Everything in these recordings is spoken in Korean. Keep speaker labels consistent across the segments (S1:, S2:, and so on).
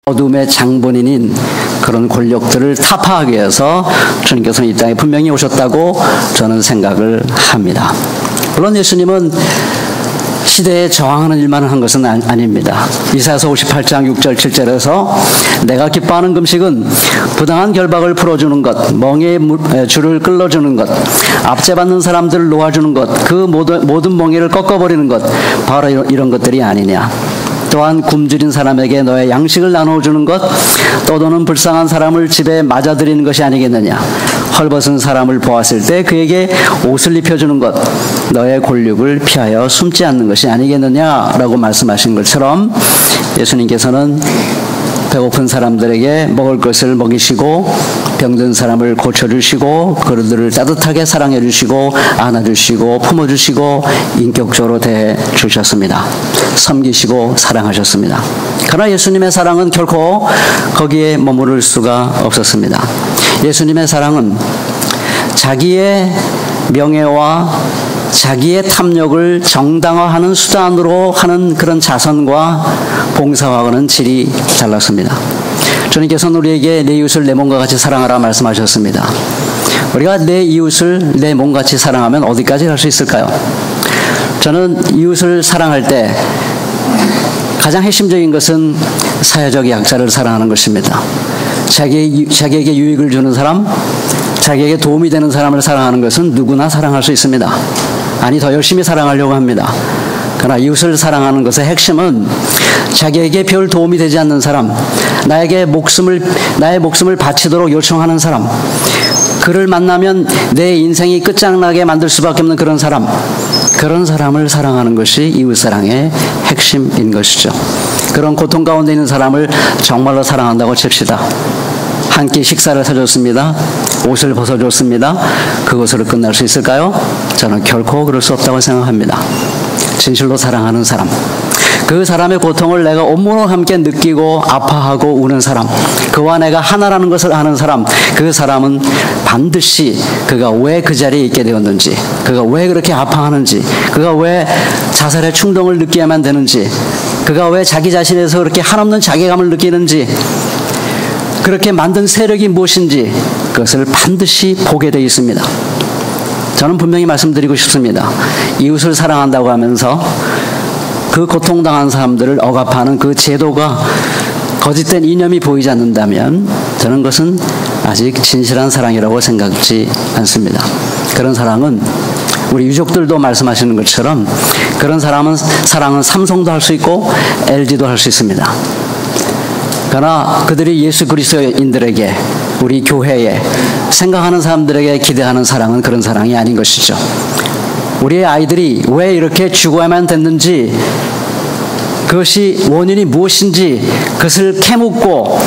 S1: 어둠의 장본인인 그런 권력들을 타파하기 위해서 주님께서는 이 땅에 분명히 오셨다고 저는 생각을 합니다. 물론 예수님은 시대에 저항하는 일만 한 것은 아닙니다. 이사야서 58장 6절 7절에서 내가 기뻐하는 금식은 부당한 결박을 풀어주는 것, 멍에의 줄을 끌어주는 것, 압제받는 사람들을 놓아주는 것, 그 모든 멍에를 꺾어버리는 것, 바로 이런 것들이 아니냐. 또한 굶주린 사람에게 너의 양식을 나눠주는 것, 떠도는 불쌍한 사람을 집에 맞아들이는 것이 아니겠느냐. 헐벗은 사람을 보았을 때 그에게 옷을 입혀주는 것, 너의 골육을 피하여 숨지 않는 것이 아니겠느냐라고 말씀하신 것처럼 예수님께서는 배고픈 사람들에게 먹을 것을 먹이시고 병든 사람을 고쳐주시고 그들을 따뜻하게 사랑해주시고 안아주시고 품어주시고 인격적으로 대해주셨습니다. 섬기시고 사랑하셨습니다. 그러나 예수님의 사랑은 결코 거기에 머무를 수가 없었습니다. 예수님의 사랑은 자기의 명예와 자기의 탐욕을 정당화하는 수단으로 하는 그런 자선과 봉사와는 질이 달랐습니다. 주님께서는 우리에게 내 이웃을 내 몸과 같이 사랑하라 말씀하셨습니다. 우리가 내 이웃을 내 몸같이 사랑하면 어디까지 갈 수 있을까요? 저는 이웃을 사랑할 때 가장 핵심적인 것은 사회적 약자를 사랑하는 것입니다. 자기에게 유익을 주는 사람, 자기에게 도움이 되는 사람을 사랑하는 것은 누구나 사랑할 수 있습니다. 아니, 더 열심히 사랑하려고 합니다. 그러나 이웃을 사랑하는 것의 핵심은 자기에게 별 도움이 되지 않는 사람, 나의 목숨을 바치도록 요청하는 사람, 그를 만나면 내 인생이 끝장나게 만들 수밖에 없는 그런 사람을 사랑하는 것이 이웃사랑의 핵심인 것이죠. 그런 고통 가운데 있는 사람을 정말로 사랑한다고 칩시다. 한 끼 식사를 사줬습니다. 옷을 벗어줬습니다. 그것으로 끝날 수 있을까요? 저는 결코 그럴 수 없다고 생각합니다. 진실로 사랑하는 사람, 그 사람의 고통을 내가 온몸으로 함께 느끼고 아파하고 우는 사람, 그와 내가 하나라는 것을 아는 사람, 그 사람은 반드시 그가 왜 그 자리에 있게 되었는지, 그가 왜 그렇게 아파하는지, 그가 왜 자살의 충동을 느끼야만 되는지, 그가 왜 자기 자신에서 그렇게 한없는 자괴감을 느끼는지, 그렇게 만든 세력이 무엇인지 그것을 반드시 보게 되어 있습니다. 저는 분명히 말씀드리고 싶습니다. 이웃을 사랑한다고 하면서 그 고통당한 사람들을 억압하는 그 제도가 거짓된 이념이 보이지 않는다면 저는 그것은 아직 진실한 사랑이라고 생각지 않습니다. 그런 사랑은 우리 유족들도 말씀하시는 것처럼 그런 사랑은 삼성도 할 수 있고 LG도 할 수 있습니다. 그러나 그들이 예수 그리스도인들에게, 우리 교회에, 생각하는 사람들에게 기대하는 사랑은 그런 사랑이 아닌 것이죠. 우리의 아이들이 왜 이렇게 죽어야만 됐는지, 그것이 원인이 무엇인지 그것을 캐묻고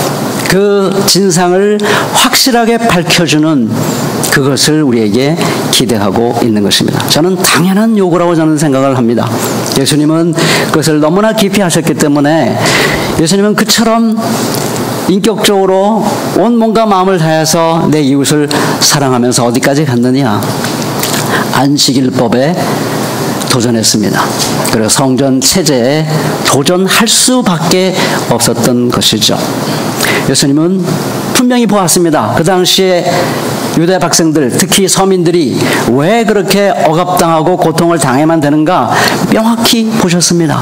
S1: 그 진상을 확실하게 밝혀주는 그것을 우리에게 기대하고 있는 것입니다. 저는 당연한 요구라고 저는 생각을 합니다. 예수님은 그것을 너무나 깊이 하셨기 때문에 예수님은 그처럼 인격적으로 온 몸과 마음을 다해서 내 이웃을 사랑하면서 어디까지 갔느냐? 안식일법에 도전했습니다. 그리고 성전 체제에 도전할 수밖에 없었던 것이죠. 예수님은 분명히 보았습니다. 그 당시에 유대 백성들, 특히 서민들이 왜 그렇게 억압당하고 고통을 당해만 되는가 명확히 보셨습니다.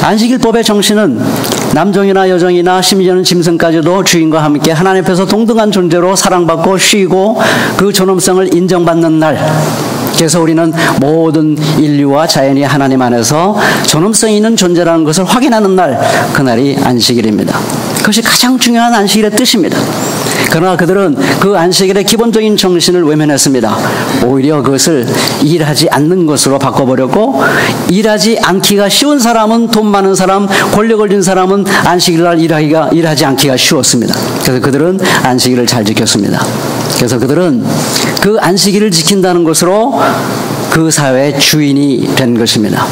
S1: 안식일법의 정신은 남종이나 여종이나 심지어는 짐승까지도 주인과 함께 하나님 앞에서 동등한 존재로 사랑받고 쉬고 그 존엄성을 인정받는 날, 그래서 우리는 모든 인류와 자연이 하나님 안에서 존엄성 있는 존재라는 것을 확인하는 날, 그날이 안식일입니다. 그것이 가장 중요한 안식일의 뜻입니다. 그러나 그들은 그 안식일의 기본적인 정신을 외면했습니다. 오히려 그것을 일하지 않는 것으로 바꿔버렸고, 일하지 않기가 쉬운 사람은, 돈 많은 사람, 권력을 진 사람은 안식일날 일하지 않기가 쉬웠습니다. 그래서 그들은 안식일을 잘 지켰습니다. 그래서 그들은 그 안식일을 지킨다는 것으로 그 사회의 주인이 된 것입니다.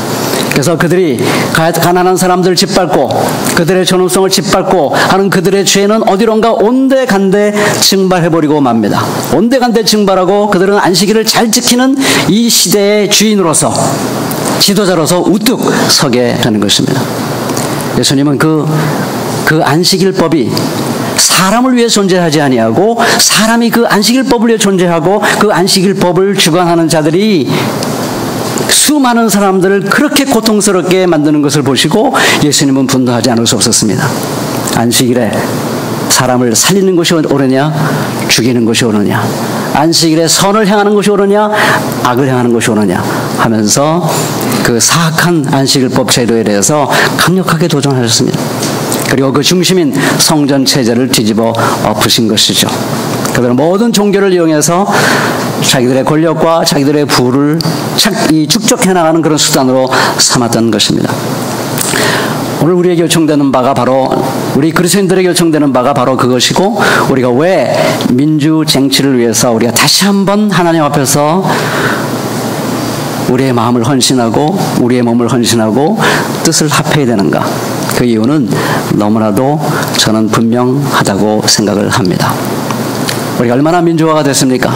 S1: 그래서 그들이 가난한 사람들을 짓밟고 그들의 존엄성을 짓밟고 하는 그들의 죄는 어디론가 온데간데 증발해버리고 맙니다. 온데간데 증발하고 그들은 안식일을 잘 지키는 이 시대의 주인으로서, 지도자로서 우뚝 서게 되는 것입니다. 예수님은 그 그 안식일법이 사람을 위해 존재하지 아니하고 사람이 그 안식일법을 위해 존재하고 그 안식일법을 주관하는 자들이 수많은 사람들을 그렇게 고통스럽게 만드는 것을 보시고 예수님은 분노하지 않을 수 없었습니다. 안식일에 사람을 살리는 것이 옳으냐 죽이는 것이 옳으냐, 안식일에 선을 행하는 것이 옳으냐 악을 행하는 것이 옳으냐 하면서 그 사악한 안식일법 제도에 대해서 강력하게 도전하셨습니다. 그리고 그 중심인 성전 체제를 뒤집어 엎으신 것이죠. 그들은 모든 종교를 이용해서 자기들의 권력과 자기들의 부를 축적해 나가는 그런 수단으로 삼았던 것입니다. 오늘 우리에게 요청되는 바가 바로, 우리 그리스도인들에게 요청되는 바가 바로 그것이고, 우리가 왜 민주 쟁취를 위해서 우리가 다시 한번 하나님 앞에서 우리의 마음을 헌신하고 우리의 몸을 헌신하고 뜻을 합해야 되는가? 그 이유는 너무나도 저는 분명하다고 생각을 합니다. 우리가 얼마나 민주화가 됐습니까?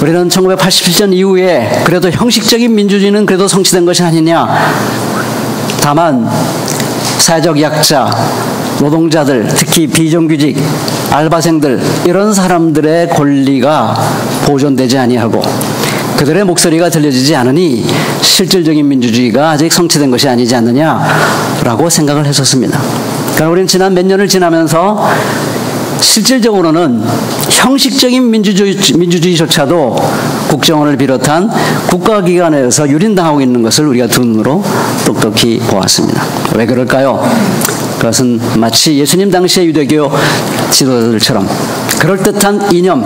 S1: 우리는 1987년 이후에 그래도 형식적인 민주주의는 그래도 성취된 것이 아니냐. 다만 사회적 약자, 노동자들, 특히 비정규직, 알바생들 이런 사람들의 권리가 보존되지 아니하고 그들의 목소리가 들려지지 않으니 실질적인 민주주의가 아직 성취된 것이 아니지 않느냐라고 생각을 했었습니다. 그러나 우리는 지난 몇 년을 지나면서 실질적으로는 형식적인 민주주의조차도 국정원을 비롯한 국가기관에서 유린당하고 있는 것을 우리가 두 눈으로 똑똑히 보았습니다. 왜 그럴까요? 그것은 마치 예수님 당시의 유대교 지도자들처럼 그럴듯한 이념,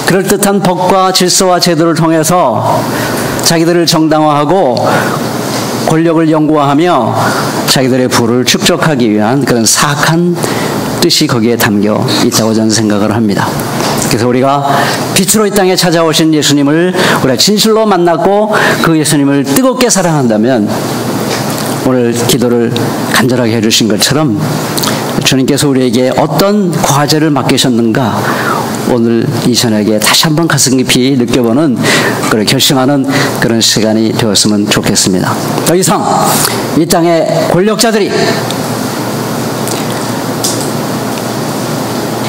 S1: 그럴듯한 법과 질서와 제도를 통해서 자기들을 정당화하고 권력을 영구화하며 자기들의 부를 축적하기 위한 그런 사악한 뜻이 거기에 담겨 있다고 저는 생각을 합니다. 그래서 우리가 빛으로 이 땅에 찾아오신 예수님을 우리가 진실로 만났고 그 예수님을 뜨겁게 사랑한다면 오늘 기도를 간절하게 해주신 것처럼 주님께서 우리에게 어떤 과제를 맡기셨는가 오늘 이 저녁에 다시 한번 가슴 깊이 느껴보는 그런 결심하는 그런 시간이 되었으면 좋겠습니다. 더 이상 이 땅의 권력자들이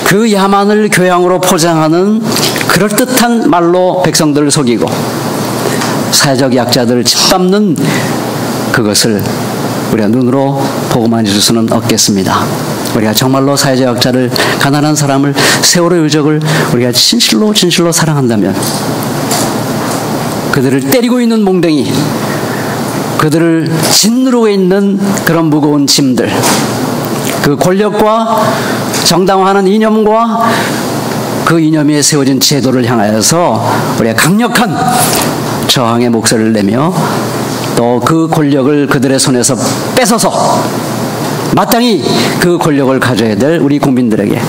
S1: 그 야만을 교양으로 포장하는 그럴듯한 말로 백성들을 속이고 사회적 약자들을 짓밟는 그것을 우리가 눈으로 보고만 있을 수는 없겠습니다. 우리가 정말로 사회적 약자를, 가난한 사람을, 세월의 유적을 우리가 진실로 사랑한다면 그들을 때리고 있는 몽둥이, 그들을 짓누르고 있는 그런 무거운 짐들, 그 권력과 정당화하는 이념과 그 이념 위에 세워진 제도를 향하여서 우리가 강력한 저항의 목소리를 내며 또 그 권력을 그들의 손에서 뺏어서 마땅히 그 권력을 가져야 될 우리 국민들에게,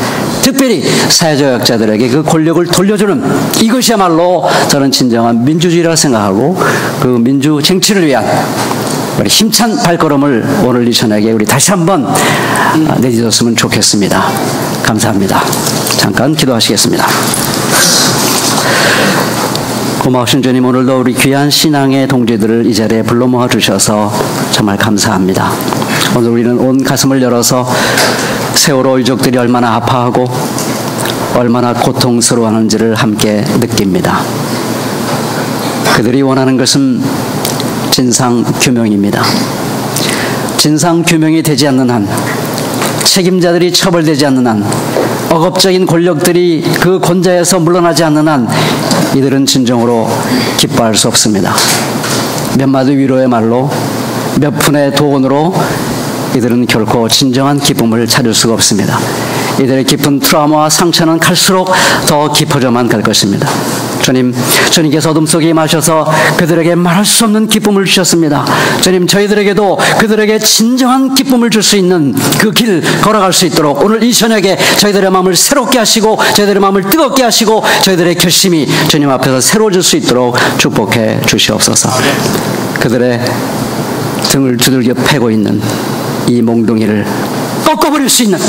S1: 특별히 사회적 약자들에게 그 권력을 돌려주는 이것이야말로 저는 진정한 민주주의라 생각하고 그 민주 쟁취를 위한 우리 힘찬 발걸음을 오늘 이 저녁에 우리 다시 한번 내딛었으면 좋겠습니다. 감사합니다. 잠깐 기도하시겠습니다. 고마우신 주님, 오늘도 우리 귀한 신앙의 동지들을 이 자리에 불러 모아 주셔서 정말 감사합니다. 오늘 우리는 온 가슴을 열어서 세월호 유족들이 얼마나 아파하고 얼마나 고통스러워하는지를 함께 느낍니다. 그들이 원하는 것은 진상규명입니다. 진상규명이 되지 않는 한, 책임자들이 처벌되지 않는 한, 억압적인 권력들이 그 권좌에서 물러나지 않는 한 이들은 진정으로 기뻐할 수 없습니다. 몇 마디 위로의 말로, 몇 푼의 도원으로 이들은 결코 진정한 기쁨을 찾을 수가 없습니다. 이들의 깊은 트라우마와 상처는 갈수록 더 깊어져만 갈 것입니다. 주님께서 어둠 속에 임하셔서 그들에게 말할 수 없는 기쁨을 주셨습니다. 주님, 저희들에게도 그들에게 진정한 기쁨을 줄 수 있는 그 길 걸어갈 수 있도록 오늘 이 저녁에 저희들의 마음을 새롭게 하시고 저희들의 마음을 뜨겁게 하시고 저희들의 결심이 주님 앞에서 새로워질 수 있도록 축복해 주시옵소서. 그들의 등을 두들겨 패고 있는 이 몽둥이를 꺾어버릴 수 있는,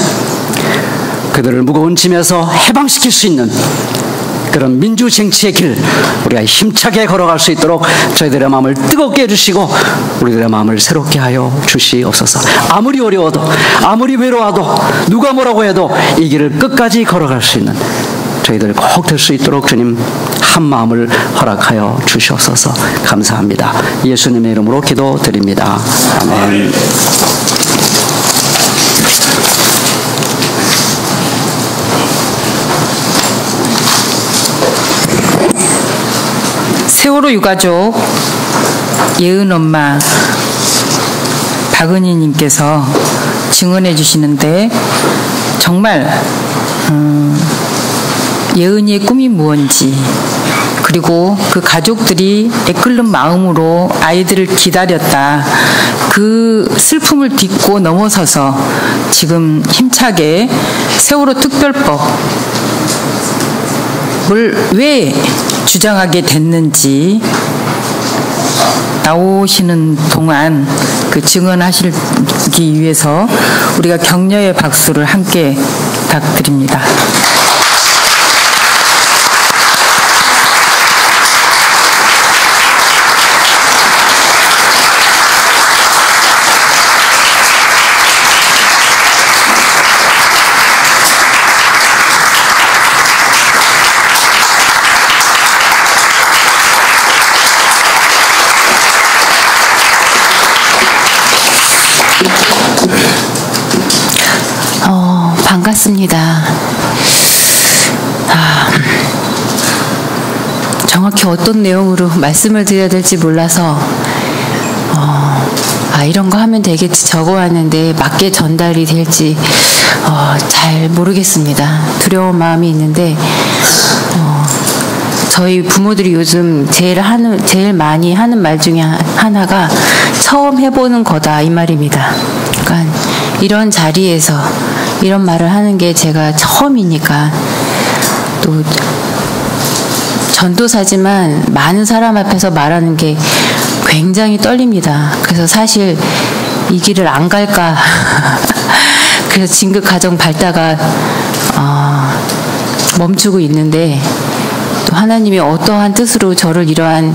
S1: 그들을 무거운 짐에서 해방시킬 수 있는 그런 민주쟁취의 길 우리가 힘차게 걸어갈 수 있도록 저희들의 마음을 뜨겁게 해주시고 우리들의 마음을 새롭게 하여 주시옵소서. 아무리 어려워도 아무리 외로워도 누가 뭐라고 해도 이 길을 끝까지 걸어갈 수 있는 저희들 꼭 될 수 있도록 주님 한 마음을 허락하여 주시옵소서. 감사합니다. 예수님의 이름으로 기도드립니다. 아멘.
S2: 세월호 유가족 예은 엄마 박은희님께서 증언해 주시는데 정말 예은이의 꿈이 무언지 그리고 그 가족들이 애끓는 마음으로 아이들을 기다렸다. 그 슬픔을 딛고 넘어서서 지금 힘차게 세월호 특별법을 왜 주장하게 됐는지 나오시는 동안 그 증언하시기 위해서 우리가 격려의 박수를 함께 부탁드립니다.
S3: 반갑습니다. 정확히 어떤 내용으로 말씀을 드려야 될지 몰라서 이런 거 하면 되겠지 적어왔는데 맞게 전달이 될지 잘 모르겠습니다. 두려운 마음이 있는데 저희 부모들이 요즘 제일 많이 하는 말 중에 하나가 처음 해보는 거다 이 말입니다. 그러니까 이런 자리에서 이런 말을 하는 게 제가 처음이니까 또 전도사지만 많은 사람 앞에서 말하는 게 굉장히 떨립니다. 그래서 사실 이 길을 안 갈까 그래서 진급 가정 밟다가 멈추고 있는데 또 하나님이 어떠한 뜻으로 저를 이러한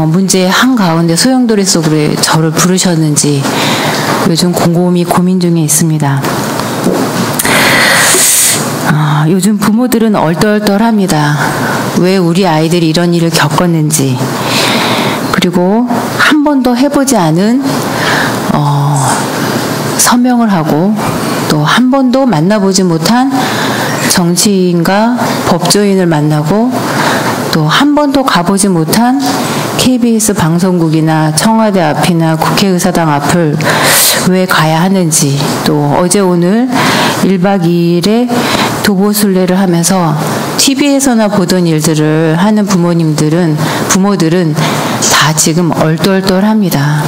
S3: 문제의 한가운데 소용돌이 속으로 저를 부르셨는지 요즘 곰곰이 고민 중에 있습니다. 요즘 부모들은 얼떨떨합니다. 왜 우리 아이들이 이런 일을 겪었는지 그리고 한 번도 해보지 않은 서명을 하고 또 한 번도 만나보지 못한 정치인과 법조인을 만나고 또 한 번도 가보지 못한 KBS 방송국이나 청와대 앞이나 국회의사당 앞을 왜 가야 하는지 또 어제 오늘 1박 2일에 도보순례를 하면서 TV에서나 보던 일들을 하는 부모들은 다 지금 얼떨떨합니다.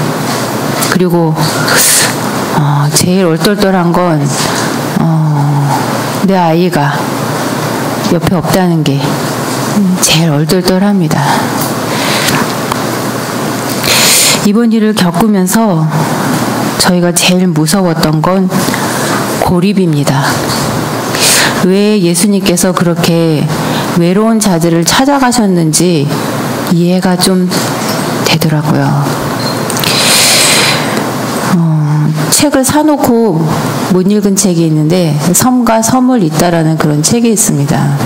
S3: 그리고 제일 얼떨떨한 건 내 아이가 옆에 없다는 게 제일 얼떨떨합니다. 이번 일을 겪으면서 저희가 제일 무서웠던 건 고립입니다. 왜 예수님께서 그렇게 외로운 자들을 찾아가셨는지 이해가 좀 되더라고요. 책을 사놓고 못 읽은 책이 있는데 섬과 섬을 잇다라는 그런 책이 있습니다.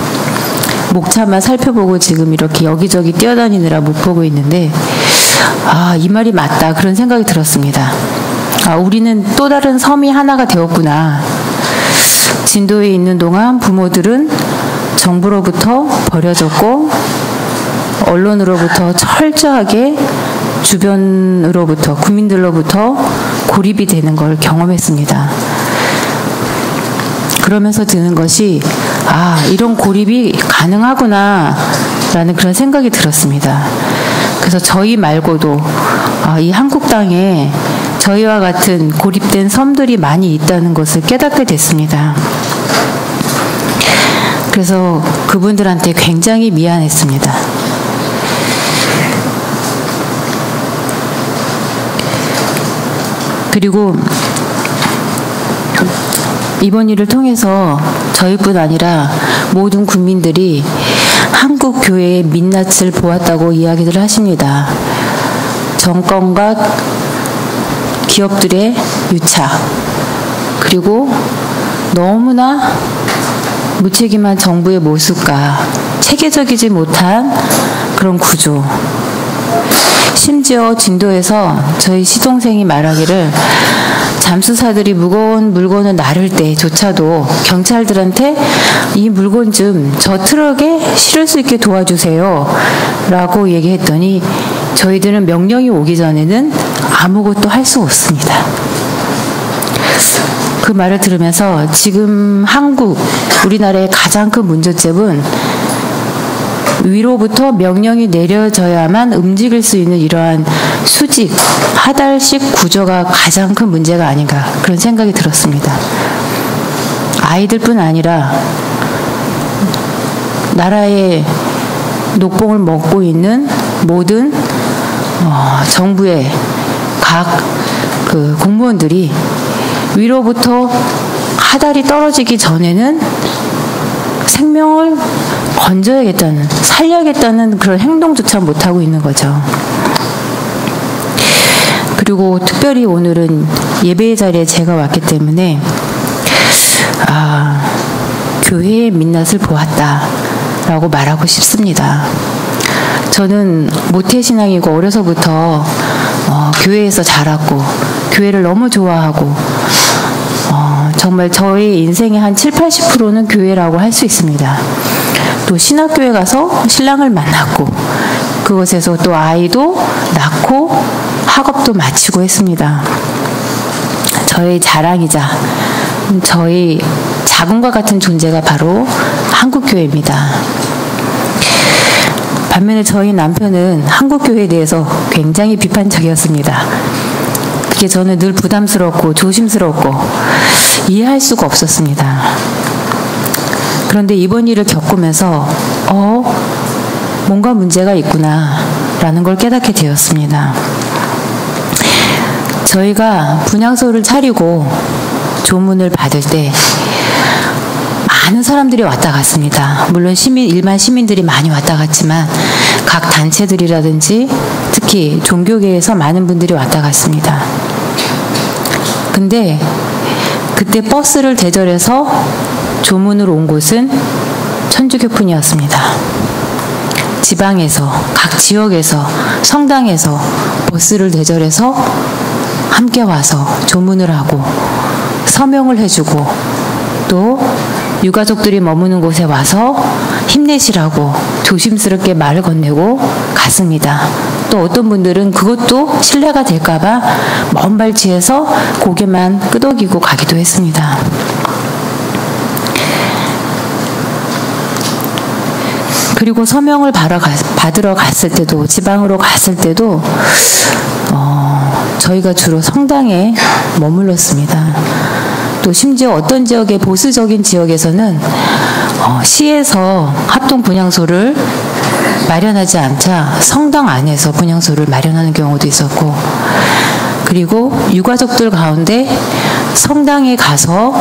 S3: 목차만 살펴보고 지금 이렇게 여기저기 뛰어다니느라 못 보고 있는데 이 말이 맞다 그런 생각이 들었습니다. 우리는 또 다른 섬이 하나가 되었구나. 진도에 있는 동안 부모들은 정부로부터 버려졌고 언론으로부터 철저하게 주변으로부터 국민들로부터 고립이 되는 걸 경험했습니다. 그러면서 드는 것이 이런 고립이 가능하구나 라는 그런 생각이 들었습니다. 그래서 저희 말고도 이 한국 땅에 저희와 같은 고립된 섬들이 많이 있다는 것을 깨닫게 됐습니다. 그래서 그분들한테 굉장히 미안했습니다. 그리고 이번 일을 통해서 저희뿐 아니라 모든 국민들이 한국 교회의 민낯을 보았다고 이야기를 하십니다. 정권과 기업들의 유착, 그리고 너무나 무책임한 정부의 모습과 체계적이지 못한 그런 구조. 심지어 진도에서 저희 시동생이 말하기를 잠수사들이 무거운 물건을 나를 때조차도 경찰들한테 이 물건 좀 저 트럭에 실을 수 있게 도와주세요 라고 얘기했더니 저희들은 명령이 오기 전에는 아무것도 할 수 없습니다. 그 말을 들으면서 지금 한국, 우리나라의 가장 큰 문제점은 위로부터 명령이 내려져야만 움직일 수 있는 이러한 수직, 하달식 구조가 가장 큰 문제가 아닌가 그런 생각이 들었습니다. 아이들뿐 아니라 나라의 녹봉을 먹고 있는 모든 정부의 각 그 공무원들이 위로부터 하달이 떨어지기 전에는 생명을 건져야겠다는, 살려야겠다는 그런 행동조차 못하고 있는 거죠. 그리고 특별히 오늘은 예배의 자리에 제가 왔기 때문에 교회의 민낯을 보았다라고 말하고 싶습니다. 저는 모태신앙이고 어려서부터 교회에서 자랐고 교회를 너무 좋아하고 정말 저의 인생의 한 70~80%는 교회라고 할 수 있습니다. 또 신학교에 가서 신랑을 만났고 그곳에서 또 아이도 낳고 학업도 마치고 했습니다. 저의 자랑이자 저희 자궁과 같은 존재가 바로 한국교회입니다. 반면에 저희 남편은 한국교회에 대해서 굉장히 비판적이었습니다. 그게 저는 늘 부담스럽고 조심스럽고 이해할 수가 없었습니다. 그런데 이번 일을 겪으면서 뭔가 문제가 있구나 라는 걸 깨닫게 되었습니다. 저희가 분향소를 차리고 조문을 받을 때 많은 사람들이 왔다 갔습니다. 물론 일반 시민들이 많이 왔다 갔지만 각 단체들이라든지 특히 종교계에서 많은 분들이 왔다 갔습니다. 근데 그때 버스를 대절해서 조문을 온 곳은 천주교뿐이었습니다. 지방에서, 각 지역에서, 성당에서 버스를 대절해서 함께 와서 조문을 하고 서명을 해주고 또 유가족들이 머무는 곳에 와서 힘내시라고 조심스럽게 말을 건네고 갔습니다. 또 어떤 분들은 그것도 신뢰가 될까봐 먼 발치에서 고개만 끄덕이고 가기도 했습니다. 그리고 서명을 받으러 갔을 때도, 지방으로 갔을 때도 저희가 주로 성당에 머물렀습니다. 또 심지어 어떤 지역의 보수적인 지역에서는 시에서 합동 분향소를 마련하지 않자 성당 안에서 분향소를 마련하는 경우도 있었고, 그리고 유가족들 가운데 성당에 가서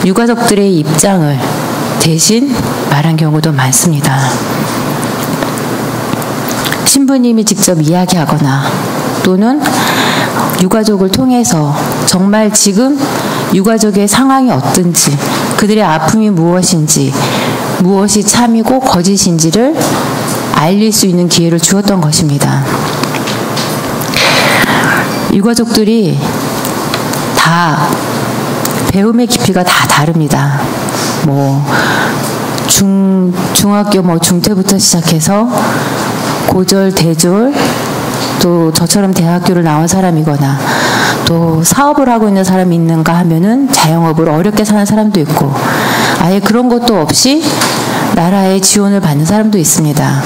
S3: 유가족들의 입장을 대신 말한 경우도 많습니다. 신부님이 직접 이야기하거나 또는 유가족을 통해서 정말 지금 유가족의 상황이 어떤지, 그들의 아픔이 무엇인지, 무엇이 참이고 거짓인지를 알릴 수 있는 기회를 주었던 것입니다. 유가족들이 다 배움의 깊이가 다 다릅니다. 중학교 중퇴부터 시작해서 고졸, 대졸, 또 저처럼 대학교를 나온 사람이거나 또 사업을 하고 있는 사람이 있는가 하면은 자영업으로 어렵게 사는 사람도 있고, 아예 그런 것도 없이 나라의 지원을 받는 사람도 있습니다.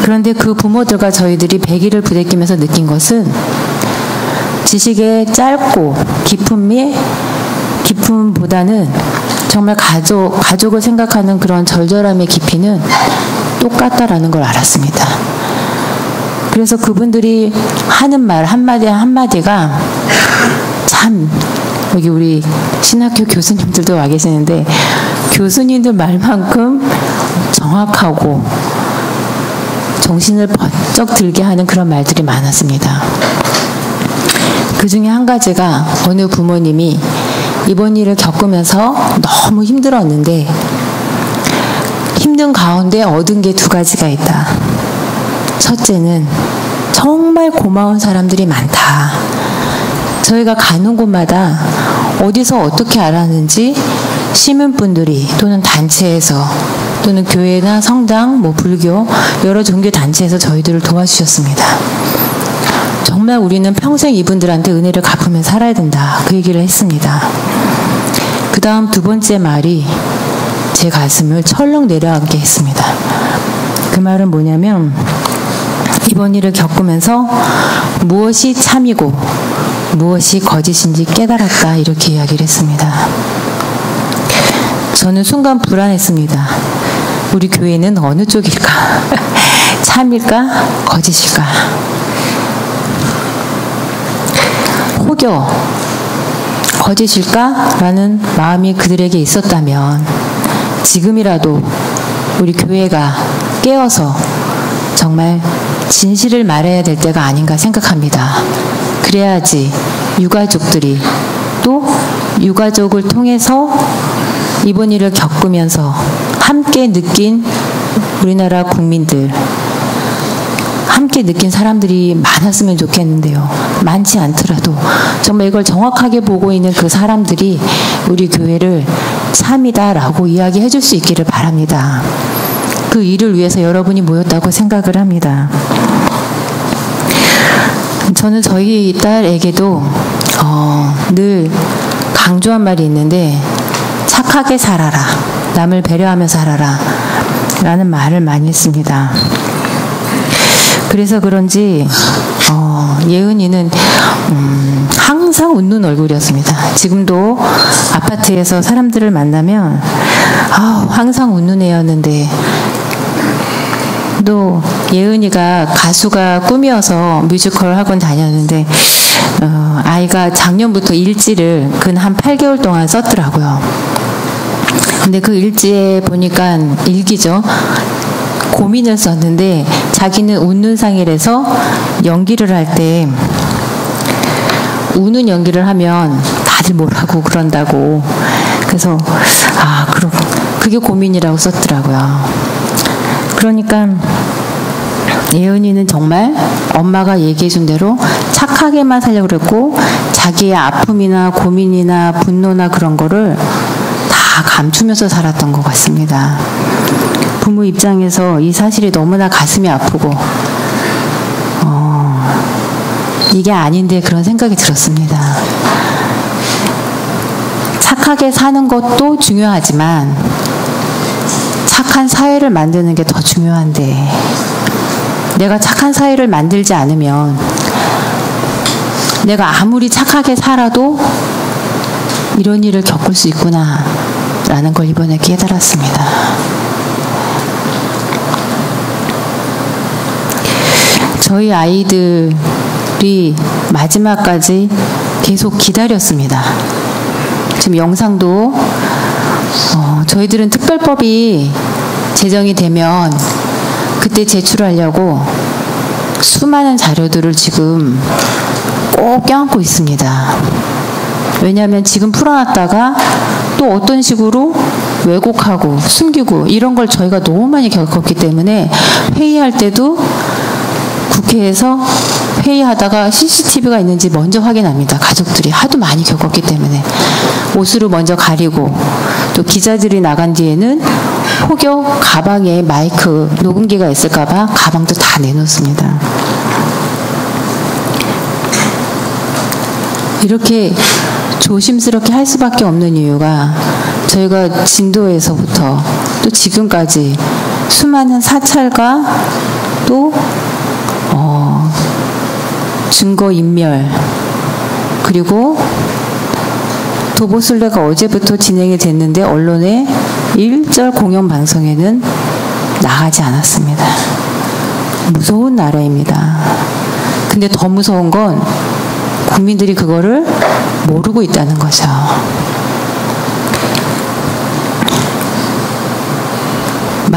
S3: 그런데 그 부모들과 저희들이 배기를 부대끼면서 느낀 것은 지식의 짧고 깊음보다는 정말 가족을 생각하는 그런 절절함의 깊이는 똑같다라는 걸 알았습니다. 그래서 그분들이 하는 말 한마디 한마디가 참, 여기 우리 신학교 교수님들도 와 계시는데 교수님들 말만큼 정확하고 정신을 번쩍 들게 하는 그런 말들이 많았습니다. 그 중에 한 가지가 어느 부모님이 이번 일을 겪으면서 너무 힘들었는데 힘든 가운데 얻은 게 두 가지가 있다. 첫째는 정말 고마운 사람들이 많다. 저희가 가는 곳마다 어디서 어떻게 알았는지 시민분들이 또는 단체에서 또는 교회나 성당, 불교 여러 종교 단체에서 저희들을 도와주셨습니다. 정말 우리는 평생 이분들한테 은혜를 갚으며 살아야 된다. 그 얘기를 했습니다. 그 다음 두 번째 말이 제 가슴을 철렁 내려앉게 했습니다. 그 말은 뭐냐면 이번 일을 겪으면서 무엇이 참이고 무엇이 거짓인지 깨달았다. 이렇게 이야기를 했습니다. 저는 순간 불안했습니다. 우리 교회는 어느 쪽일까? 참일까? 거짓일까? 혹여 거짓일까? 라는 마음이 그들에게 있었다면 지금이라도 우리 교회가 깨어서 정말 진실을 말해야 될 때가 아닌가 생각합니다. 그래야지 유가족들이 또 유가족을 통해서 이번 일을 겪으면서 함께 느낀 우리나라 국민들, 함께 느낀 사람들이 많았으면 좋겠는데요. 많지 않더라도 정말 이걸 정확하게 보고 있는 그 사람들이 우리 교회를 참이다라고 이야기해 줄 수 있기를 바랍니다. 그 일을 위해서 여러분이 모였다고 생각을 합니다. 저는 저희 딸에게도 늘 강조한 말이 있는데 착하게 살아라, 남을 배려하며 살아라 라는 말을 많이 했습니다. 그래서 그런지 예은이는 항상 웃는 얼굴이었습니다. 지금도 아파트에서 사람들을 만나면 항상 웃는 애였는데 또 예은이가 가수가 꿈이어서 뮤지컬 학원 다녔는데 아이가 작년부터 일지를 근 한 8개월 동안 썼더라고요. 근데 그 일지에 보니까 일기죠. 고민을 썼는데 자기는 웃는 상이라서 연기를 할 때 우는 연기를 하면 다들 뭐라고 그런다고. 그래서 그럼 그게 고민이라고 썼더라고요. 그러니까 예은이는 정말 엄마가 얘기해준 대로 착하게만 살려고 그랬고 자기의 아픔이나 고민이나 분노나 그런 거를 다 감추면서 살았던 것 같습니다. 부모 입장에서 이 사실이 너무나 가슴이 아프고 이게 아닌데 그런 생각이 들었습니다. 착하게 사는 것도 중요하지만 착한 사회를 만드는 게 더 중요한데 내가 착한 사회를 만들지 않으면 내가 아무리 착하게 살아도 이런 일을 겪을 수 있구나 라는 걸 이번에 깨달았습니다. 저희 아이들이 마지막까지 계속 기다렸습니다. 지금 영상도 저희들은 특별법이 제정이 되면 그때 제출하려고 수많은 자료들을 지금 꼭 껴안고 있습니다. 왜냐하면 지금 풀어놨다가 또 어떤 식으로 왜곡하고 숨기고 이런 걸 저희가 너무 많이 겪었기 때문에 회의할 때도 국회에서 회의하다가 CCTV가 있는지 먼저 확인합니다. 가족들이 하도 많이 겪었기 때문에 옷으로 먼저 가리고 또 기자들이 나간 뒤에는 혹여 가방에 마이크 녹음기가 있을까 봐 가방도 다 내놓습니다. 이렇게 조심스럽게 할 수밖에 없는 이유가 저희가 진도에서부터 또 지금까지 수많은 사찰과 또 증거인멸 그리고 도보순례가 어제부터 진행이 됐는데 언론의 일절 공영방송에는 나가지 않았습니다. 무서운 나라입니다. 근데 더 무서운 건 국민들이 그거를 모르고 있다는 거죠.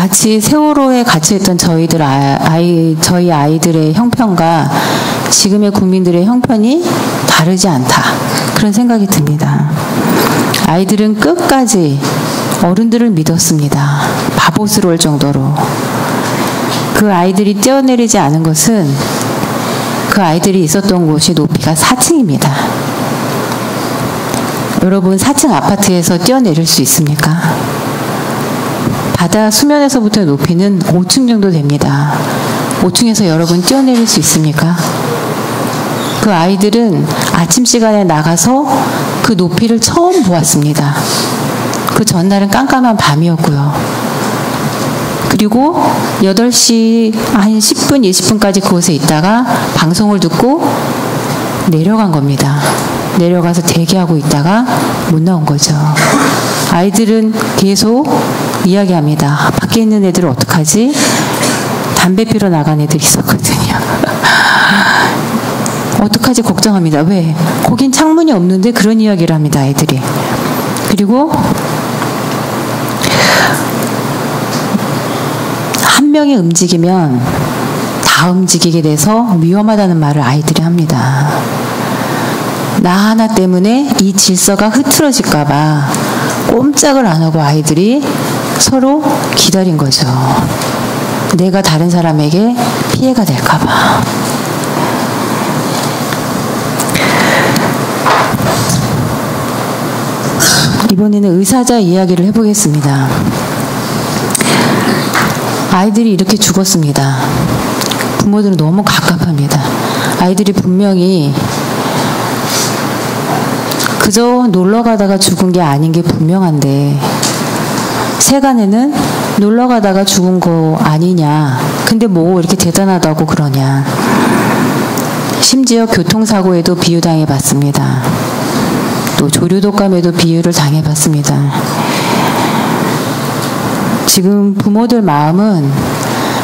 S3: 마치 세월호에 갇혀있던 저희 아이들의 형편과 지금의 국민들의 형편이 다르지 않다. 그런 생각이 듭니다. 아이들은 끝까지 어른들을 믿었습니다. 바보스러울 정도로. 그 아이들이 뛰어내리지 않은 것은 그 아이들이 있었던 곳이 높이가 4층입니다. 여러분 4층 아파트에서 뛰어내릴 수 있습니까? 바다 수면에서부터 높이는 5층 정도 됩니다. 5층에서 여러분 뛰어내릴 수 있습니까? 그 아이들은 아침 시간에 나가서 그 높이를 처음 보았습니다. 그 전날은 깜깜한 밤이었고요. 그리고 8시 한 10분, 20분까지 그곳에 있다가 방송을 듣고 내려간 겁니다. 내려가서 대기하고 있다가 못 나온 거죠. 아이들은 계속 이야기합니다. 밖에 있는 애들은 어떡하지? 담배 피러 나간 애들이 있었거든요. 어떡하지 걱정합니다. 왜? 거긴 창문이 없는데 그런 이야기를 합니다. 아이들이. 그리고 한 명이 움직이면 다 움직이게 돼서 위험하다는 말을 아이들이 합니다. 나 하나 때문에 이 질서가 흐트러질까 봐 꼼짝을 안 하고 아이들이 서로 기다린 거죠. 내가 다른 사람에게 피해가 될까 봐. 이번에는 의사자 이야기를 해보겠습니다. 아이들이 이렇게 죽었습니다. 부모들은 너무 갑갑합니다. 아이들이 분명히 그저 놀러 가다가 죽은 게 아닌 게 분명한데 세간에는 놀러 가다가 죽은 거 아니냐. 근데 뭐 이렇게 대단하다고 그러냐. 심지어 교통사고에도 비유당해 봤습니다. 또 조류독감에도 비유를 당해봤습니다. 지금 부모들 마음은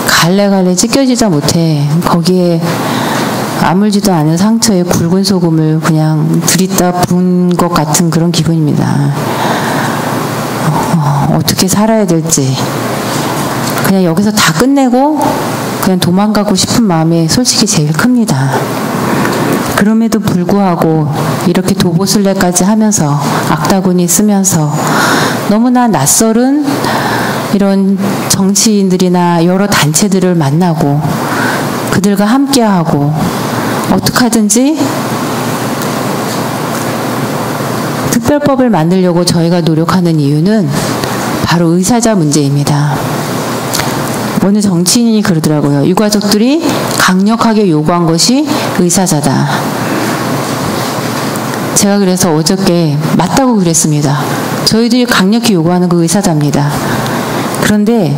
S3: 갈래갈래 찢겨지다 못해 거기에 아물지도 않은 상처에 굵은 소금을 그냥 들이다 부은 것 같은 그런 기분입니다. 어떻게 살아야 될지 그냥 여기서 다 끝내고 그냥 도망가고 싶은 마음이 솔직히 제일 큽니다. 그럼에도 불구하고 이렇게 도보술래까지 하면서 악다구니 쓰면서 너무나 낯설은 이런 정치인들이나 여러 단체들을 만나고 그들과 함께하고 어떻게 하든지 특별법을 만들려고 저희가 노력하는 이유는 바로 의사자 문제입니다. 어느 정치인이 그러더라고요. 유가족들이 강력하게 요구한 것이 의사자다. 제가 그래서 어저께 맞다고 그랬습니다. 저희들이 강력히 요구하는 그 의사자입니다. 그런데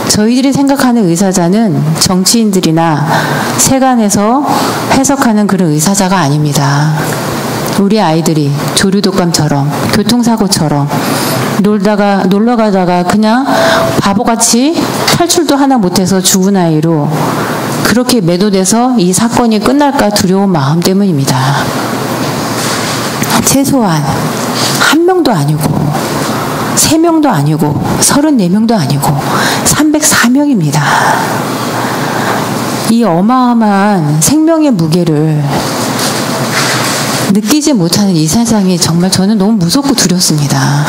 S3: 저희들이 생각하는 의사자는 정치인들이나 세간에서 해석하는 그런 의사자가 아닙니다. 우리 아이들이 조류독감처럼 교통사고처럼 놀러 가다가 그냥 바보같이 탈출도 하나 못해서 죽은 아이로 그렇게 매도돼서 이 사건이 끝날까 두려운 마음 때문입니다. 최소한 1명도 아니고 3명도 아니고 34명도 아니고 304명입니다. 이 어마어마한 생명의 무게를 느끼지 못하는 이 세상이 정말 저는 너무 무섭고 두렵습니다.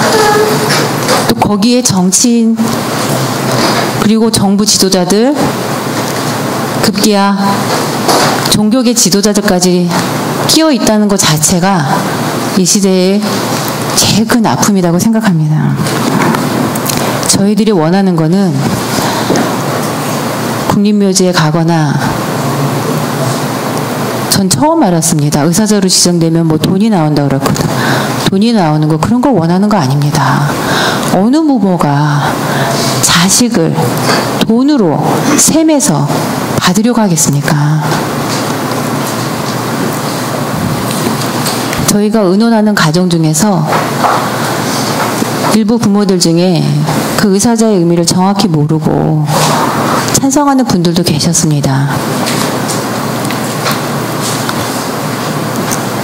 S3: 또 거기에 정치인 그리고 정부 지도자들 급기야 종교계 지도자들까지 끼어 있다는 것 자체가 이 시대의 제일 큰 아픔이라고 생각합니다. 저희들이 원하는 거는 국립묘지에 가거나 전 처음 알았습니다. 의사자로 지정되면 뭐 돈이 나온다고 그랬거든. 돈이 나오는 거 그런 거 원하는 거 아닙니다. 어느 부모가 자식을 돈으로 셈해서 받으려고 하겠습니까? 저희가 의논하는 가정 중에서 일부 부모들 중에 그 의사자의 의미를 정확히 모르고 찬성하는 분들도 계셨습니다.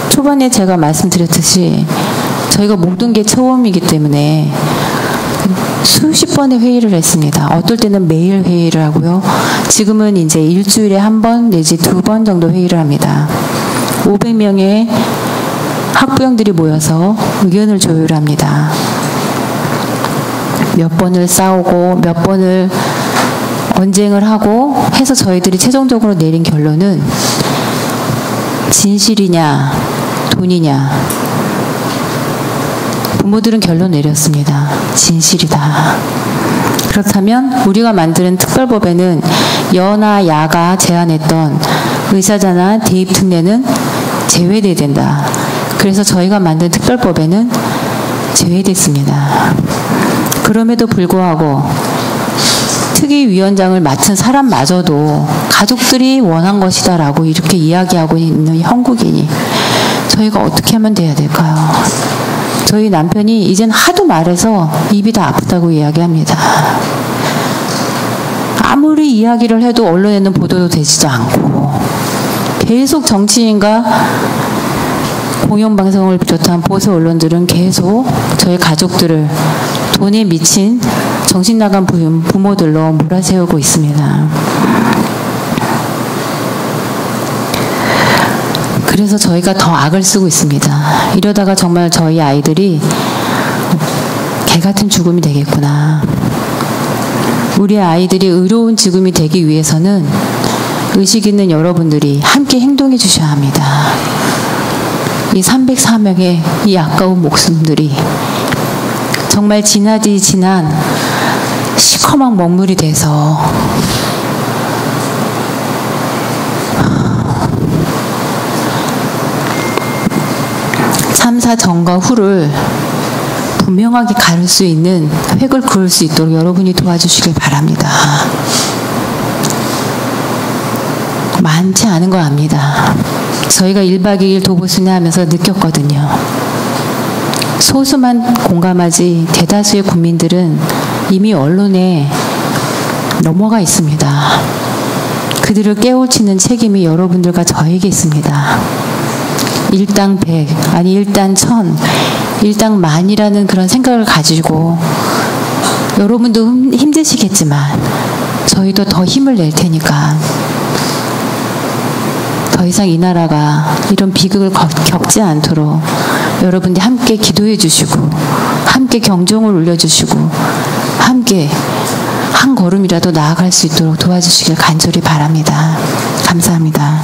S3: 초반에 제가 말씀드렸듯이 저희가 모든 게 처음이기 때문에 수십 번의 회의를 했습니다. 어떨 때는 매일 회의를 하고요. 지금은 이제 일주일에 한 번 내지 2번 정도 회의를 합니다. 500명의 학부형들이 모여서 의견을 조율합니다. 몇 번을 싸우고 몇 번을 언쟁을 하고 해서 저희들이 최종적으로 내린 결론은 진실이냐 돈이냐. 부모들은 결론 내렸습니다. 진실이다. 그렇다면 우리가 만드는 특별법에는 여나 야가 제안했던 의사자나 대입 특례는 제외돼야 된다. 그래서 저희가 만든 특별법에는 제외됐습니다. 그럼에도 불구하고 특위위원장을 맡은 사람마저도 가족들이 원한 것이다라고 이렇게 이야기하고 있는 형국이니 저희가 어떻게 하면 돼야 될까요? 저희 남편이 이젠 하도 말해서 입이 다 아프다고 이야기합니다. 아무리 이야기를 해도 언론에는 보도도 되지도 않고 계속 정치인과 공영방송을 비롯한 보수 언론들은 계속 저희 가족들을 돈에 미친 정신나간 부모들로 몰아세우고 있습니다. 그래서 저희가 더 악을 쓰고 있습니다. 이러다가 정말 저희 아이들이 개 같은 죽음이 되겠구나. 우리 아이들이 의로운 죽음이 되기 위해서는 의식 있는 여러분들이 함께 행동해 주셔야 합니다. 이 304명의 이 아까운 목숨들이 정말 지나디 지난 시커먼 먹물이 돼서 참사 전과 후를 분명하게 가를 수 있는 획을 그을 수 있도록 여러분이 도와주시길 바랍니다. 많지 않은 걸 압니다. 저희가 1박 2일 도보순회 하면서 느꼈거든요. 소수만 공감하지 대다수의 국민들은 이미 언론에 넘어가 있습니다. 그들을 깨우치는 책임이 여러분들과 저에게 있습니다. 일당 100, 아니 일당 1000, 일당 만이라는 그런 생각을 가지고 여러분도 힘드시겠지만 저희도 더 힘을 낼 테니까 더 이상 이 나라가 이런 비극을 겪지 않도록 여러분들이 함께 기도해 주시고 함께 경종을 울려주시고 함께 한 걸음이라도 나아갈 수 있도록 도와주시길 간절히 바랍니다. 감사합니다.